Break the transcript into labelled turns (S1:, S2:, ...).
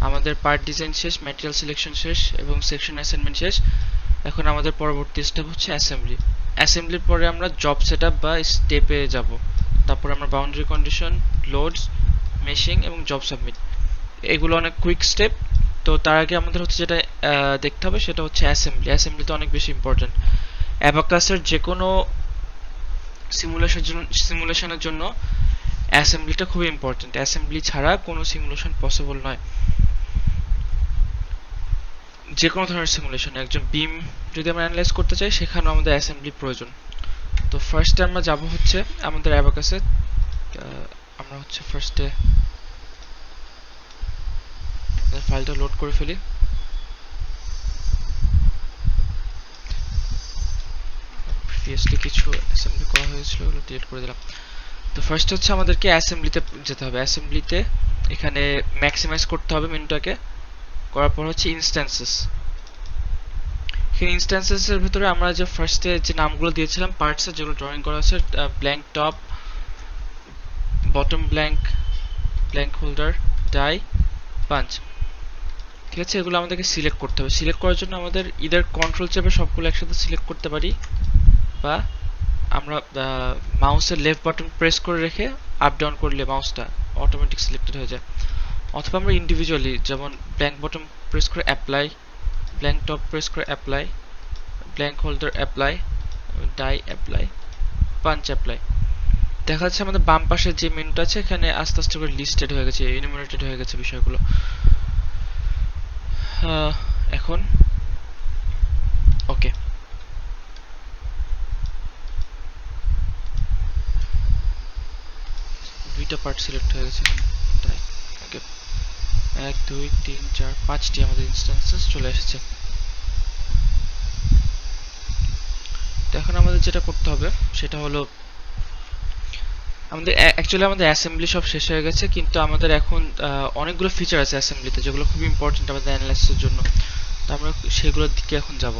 S1: আমাদের part design শেষ, material selection শেষ এবং সেকশন অ্যাসাইনমেন্ট শেষ। এখন আমাদের পরবর্তী স্টেপ হচ্ছে অ্যাসেম্বলি। অ্যাসেম্বলির পরে আমরা জব সেটআপ বা স্টেপে যাব। তারপর আমরা বাউন্ডারি কন্ডিশন, লোডস, মেশিং এবং জব সাবমিট। এগুলো অনেক কুইক স্টেপ। তো তার আগে আমাদের হচ্ছে যেটা দেখতে হবে সেটা হচ্ছে অ্যাসেম্বলি। অ্যাসেম্বলি তো অনেক বেশি ইম্পর্টেন্ট। অ্যাবাকাসের যে কোনো সিমুলেশনের জন্য অ্যাসেম্বলিটা খুবই ইম্পর্টেন্ট। অ্যাসেম্বলি ছাড়া কোনো সিমুলেশন পসিবল নয়। যে কোনো ধরনের সিমুলেশন, একজন বিম যদি আমরা অ্যানালাইজ করতে চাই সেখানেও আমাদের অ্যাসেম্বলি প্রয়োজন। তো ফার্স্টে আমরা যাব হচ্ছে আমাদের অ্যাবাকাসে। আমরা হচ্ছে ফার্স্টে ফাইলটা লোড করে ফেলি। প্রিভিয়াসলি কিছু অ্যাসেম্বলি করা হয়েছিল, ওগুলো ডিলিট করে দিলাম। তো ফার্স্ট হচ্ছে আমাদেরকে অ্যাসেম্বলিতে যেতে হবে। অ্যাসেম্বলিতে এখানে ম্যাক্সিমাইজ করতে হবে মেনুটাকে। করার পর হচ্ছে ইনস্ট্যান্সেস। এখানে ইনস্ট্যান্সেসের ভিতরে আমরা যে ফার্স্টে যে নামগুলো দিয়েছিলাম পার্টসে, যেগুলো ড্রয়িং করা আছে, blank top, bottom blank, blank holder, die, punch, ঠিক আছে, এগুলো আমাদেরকে সিলেক্ট করতে হবে। সিলেক্ট করার জন্য আমাদের ইদার কন্ট্রোল চেপে সবগুলো একসাথে সিলেক্ট করতে পারি, বা আমরা মাউসের লেফট বাটন প্রেস করে রেখে আপ ডাউন করলে মাউসটা অটোমেটিক সিলেক্টেড হয়ে যায়। অথবা আমরা ইন্ডিভিজুয়ালি, যেমন ব্ল্যাঙ্ক বটম প্রেস করে অ্যাপ্লাই, ব্ল্যাঙ্ক টপ প্রেস করে apply, blank holder apply, die apply, punch apply. দেখা যাচ্ছে আমাদের বাম পাশে যে মেনুটা আছে এখানে আস্তে আস্তে করে লিস্টেড হয়ে গেছে, এনিমেটেড হয়ে গেছে বিষয়গুলো। এখন ওকে, দুইটা পার্ট সিলেক্ট হয়ে গেছে। তাই ওকে, 1 2 3 4 5টি আমাদের ইনস্ট্যান্সেস চলে এসেছে। তো এখন আমাদের যেটা করতে হবে সেটা হলো, আমাদের অ্যাকচুয়ালি আমাদের অ্যাসেম্বলি সব শেষ হয়ে গেছে, কিন্তু আমাদের এখন অনেকগুলো ফিচার আছে অ্যাসেম্বলিতে যেগুলো খুব ইম্পর্টেন্ট আমাদের অ্যানালাইসিসের জন্য। তো আমরা সেগুলোর দিকে এখন যাব।